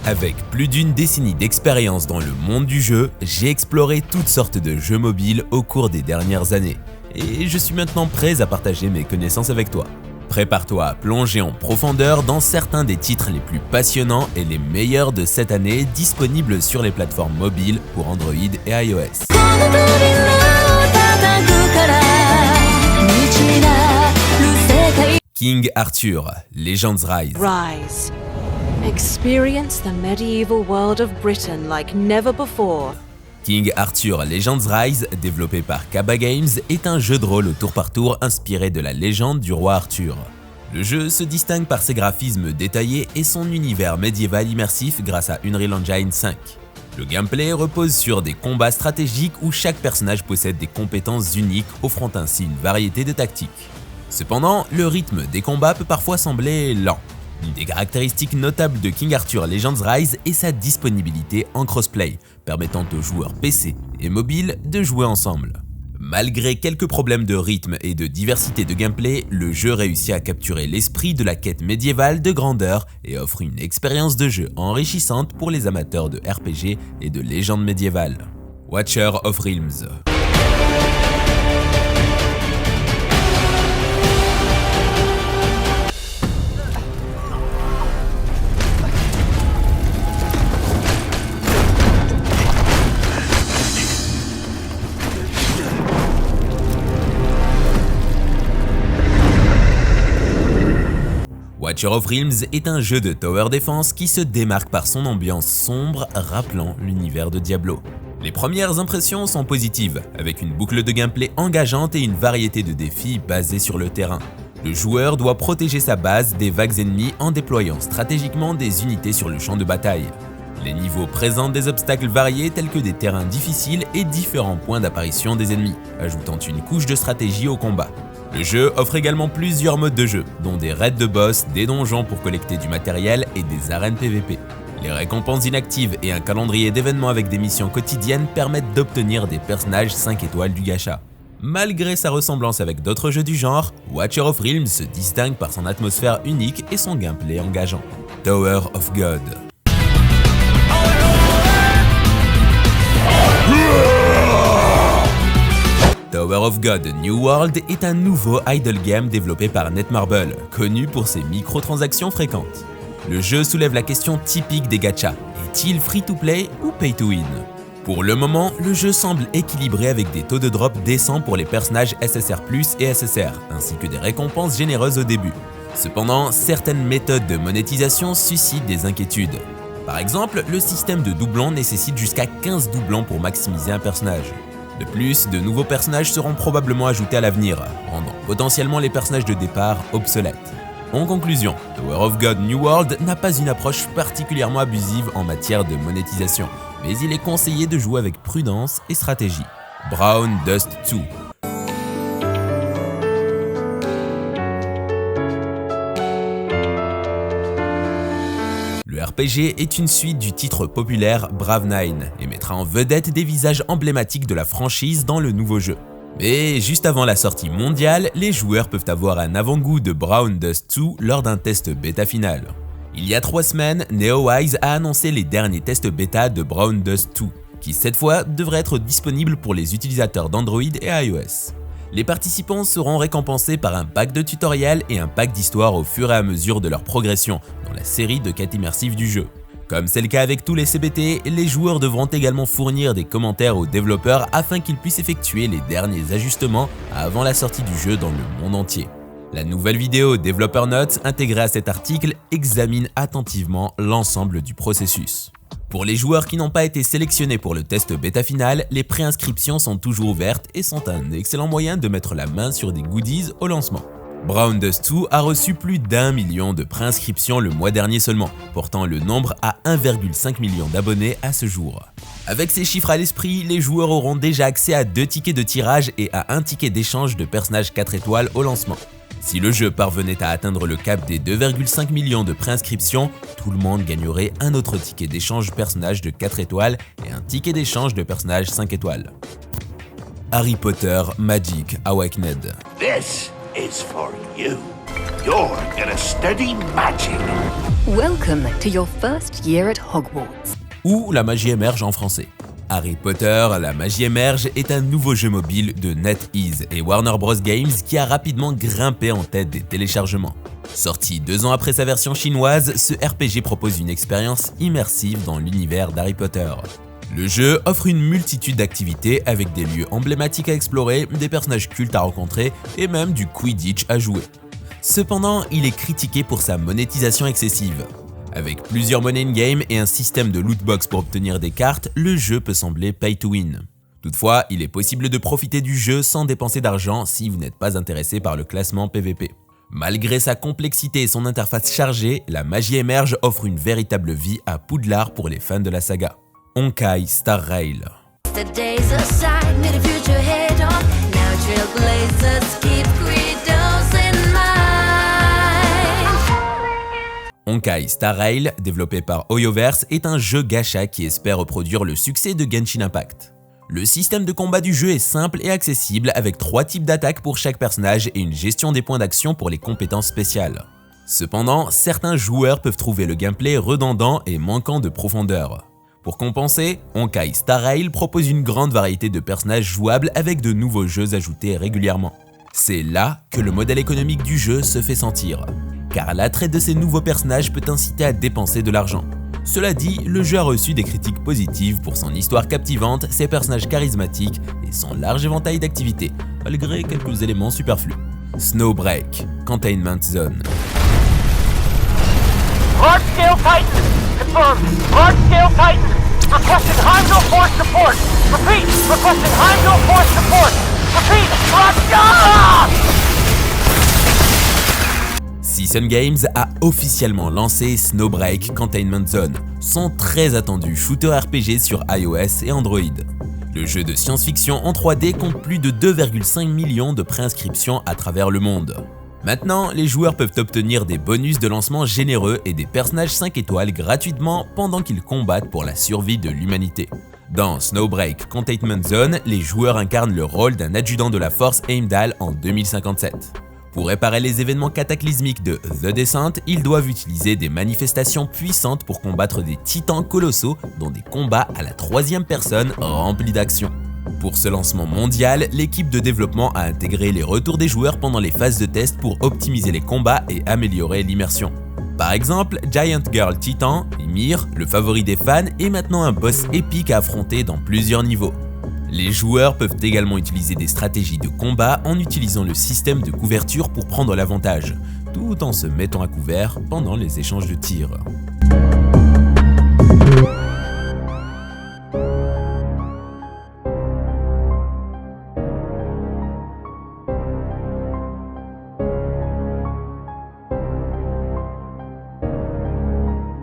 Avec plus d'une décennie d'expérience dans le monde du jeu, j'ai exploré toutes sortes de jeux mobiles au cours des dernières années. Et je suis maintenant prêt à partager mes connaissances avec toi. Prépare-toi à plonger en profondeur dans certains des titres les plus passionnants et les meilleurs de cette année disponibles sur les plateformes mobiles pour Android et iOS. King Arthur, Legends Rise. Experience the medieval world of Britain like never before. King Arthur Legends Rise, développé par Kaba Games, est un jeu de rôle au tour par tour inspiré de la légende du roi Arthur. Le jeu se distingue par ses graphismes détaillés et son univers médiéval immersif grâce à Unreal Engine 5. Le gameplay repose sur des combats stratégiques où chaque personnage possède des compétences uniques, offrant ainsi une variété de tactiques. Cependant, le rythme des combats peut parfois sembler lent. Une des caractéristiques notables de King Arthur Legends Rise est sa disponibilité en crossplay, permettant aux joueurs PC et mobile de jouer ensemble. Malgré quelques problèmes de rythme et de diversité de gameplay, le jeu réussit à capturer l'esprit de la quête médiévale de grandeur et offre une expérience de jeu enrichissante pour les amateurs de RPG et de légendes médiévales. Watcher of Realms. Watcher of Realms est un jeu de tower defense qui se démarque par son ambiance sombre rappelant l'univers de Diablo. Les premières impressions sont positives, avec une boucle de gameplay engageante et une variété de défis basés sur le terrain. Le joueur doit protéger sa base des vagues ennemies en déployant stratégiquement des unités sur le champ de bataille. Les niveaux présentent des obstacles variés tels que des terrains difficiles et différents points d'apparition des ennemis, ajoutant une couche de stratégie au combat. Le jeu offre également plusieurs modes de jeu, dont des raids de boss, des donjons pour collecter du matériel et des arènes PVP. Les récompenses inactives et un calendrier d'événements avec des missions quotidiennes permettent d'obtenir des personnages 5 étoiles du gacha. Malgré sa ressemblance avec d'autres jeux du genre, Watcher of Realms se distingue par son atmosphère unique et son gameplay engageant. Tower of God. Tower of God New World est un nouveau idle game développé par Netmarble, connu pour ses microtransactions fréquentes. Le jeu soulève la question typique des gachas, est-il free-to-play ou pay-to-win? Pour le moment, le jeu semble équilibré avec des taux de drop décents pour les personnages SSR+, et SSR, ainsi que des récompenses généreuses au début. Cependant, certaines méthodes de monétisation suscitent des inquiétudes. Par exemple, le système de doublons nécessite jusqu'à 15 doublons pour maximiser un personnage. De plus, de nouveaux personnages seront probablement ajoutés à l'avenir, rendant potentiellement les personnages de départ obsolètes. En conclusion, Tower of God New World n'a pas une approche particulièrement abusive en matière de monétisation, mais il est conseillé de jouer avec prudence et stratégie. Brown Dust 2. Le RPG est une suite du titre populaire Brave 9 et mettra en vedette des visages emblématiques de la franchise dans le nouveau jeu. Mais juste avant la sortie mondiale, les joueurs peuvent avoir un avant-goût de Brown Dust 2 lors d'un test bêta final. Il y a 3 semaines, NeoWise a annoncé les derniers tests bêta de Brown Dust 2, qui cette fois devraient être disponibles pour les utilisateurs d'Android et iOS. Les participants seront récompensés par un pack de tutoriels et un pack d'histoire au fur et à mesure de leur progression dans la série de quêtes immersives du jeu. Comme c'est le cas avec tous les CBT, les joueurs devront également fournir des commentaires aux développeurs afin qu'ils puissent effectuer les derniers ajustements avant la sortie du jeu dans le monde entier. La nouvelle vidéo Developer Notes intégrée à cet article examine attentivement l'ensemble du processus. Pour les joueurs qui n'ont pas été sélectionnés pour le test bêta final, les préinscriptions sont toujours ouvertes et sont un excellent moyen de mettre la main sur des goodies au lancement. Brown Dust 2 a reçu plus d'1 million de préinscriptions le mois dernier seulement, portant le nombre à 1,5 million d'abonnés à ce jour. Avec ces chiffres à l'esprit, les joueurs auront déjà accès à 2 tickets de tirage et à 1 ticket d'échange de personnages 4 étoiles au lancement. Si le jeu parvenait à atteindre le cap des 2,5 millions de préinscriptions, tout le monde gagnerait un autre ticket d'échange personnage de 4 étoiles et un ticket d'échange de personnage 5 étoiles. Harry Potter Magic Awakened. This is for you. You're in a steady magic. Welcome to your first year at Hogwarts. Ou La magie émerge en français. Harry Potter, La magie émerge est un nouveau jeu mobile de NetEase et Warner Bros Games qui a rapidement grimpé en tête des téléchargements. Sorti 2 ans après sa version chinoise, ce RPG propose une expérience immersive dans l'univers d'Harry Potter. Le jeu offre une multitude d'activités avec des lieux emblématiques à explorer, des personnages cultes à rencontrer et même du Quidditch à jouer. Cependant, il est critiqué pour sa monétisation excessive. Avec plusieurs monnaies in-game et un système de lootbox pour obtenir des cartes, le jeu peut sembler pay to win. Toutefois, il est possible de profiter du jeu sans dépenser d'argent si vous n'êtes pas intéressé par le classement PVP. Malgré sa complexité et son interface chargée, La magie émerge offre une véritable vie à Poudlard pour les fans de la saga. Honkai Star Rail. Honkai Star Rail, développé par Hoyoverse, est un jeu gacha qui espère reproduire le succès de Genshin Impact. Le système de combat du jeu est simple et accessible avec 3 types d'attaques pour chaque personnage et une gestion des points d'action pour les compétences spéciales. Cependant, certains joueurs peuvent trouver le gameplay redondant et manquant de profondeur. Pour compenser, Honkai Star Rail propose une grande variété de personnages jouables avec de nouveaux jeux ajoutés régulièrement. C'est là que le modèle économique du jeu se fait sentir, car l'attrait de ces nouveaux personnages peut inciter à dépenser de l'argent. Cela dit, le jeu a reçu des critiques positives pour son histoire captivante, ses personnages charismatiques et son large éventail d'activités, malgré quelques éléments superflus. Snowbreak, Containment Zone. Large-scale Titan! Confirmed! Large-scale Titan! Requesting Heimdall Force support! Repeat! Requesting Heimdall Force support! Repeat! Russia! Season Games a officiellement lancé Snowbreak Containment Zone, son très attendu shooter RPG sur iOS et Android. Le jeu de science-fiction en 3D compte plus de 2,5 millions de préinscriptions à travers le monde. Maintenant, les joueurs peuvent obtenir des bonus de lancement généreux et des personnages 5 étoiles gratuitement pendant qu'ils combattent pour la survie de l'humanité. Dans Snowbreak Containment Zone, les joueurs incarnent le rôle d'un adjudant de la force Heimdall en 2057. Pour réparer les événements cataclysmiques de The Descent, ils doivent utiliser des manifestations puissantes pour combattre des titans colossaux dont des combats à la 3e personne remplis d'action. Pour ce lancement mondial, l'équipe de développement a intégré les retours des joueurs pendant les phases de test pour optimiser les combats et améliorer l'immersion. Par exemple, Giant Girl Titan, Ymir, le favori des fans, est maintenant un boss épique à affronter dans plusieurs niveaux. Les joueurs peuvent également utiliser des stratégies de combat en utilisant le système de couverture pour prendre l'avantage, tout en se mettant à couvert pendant les échanges de tirs.